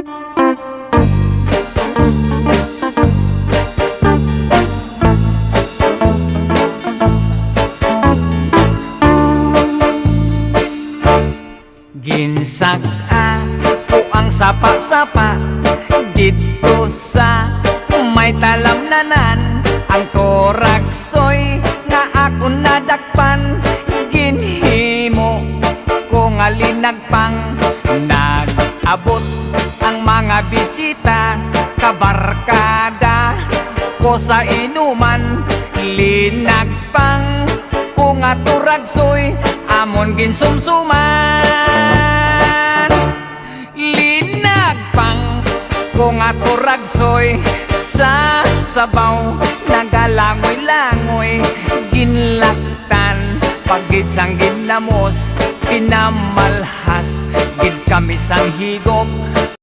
Ginsaka ko ang sapa-sapa dito sa may talamnanan. Ang toraksoy nga ako nadakpan, ginhimo ko nga linagpang. Nag-abot ang mga bisita, kabarkada ko sa inuman. Linagpang ko nga turagsoy, amon ginsumsuman. Linagpang ko nga turagsoy, sa sabaw nagalangoy-langoy. Ginlaktan pagid sang ginamos, pinamalhas gid kami sang higop.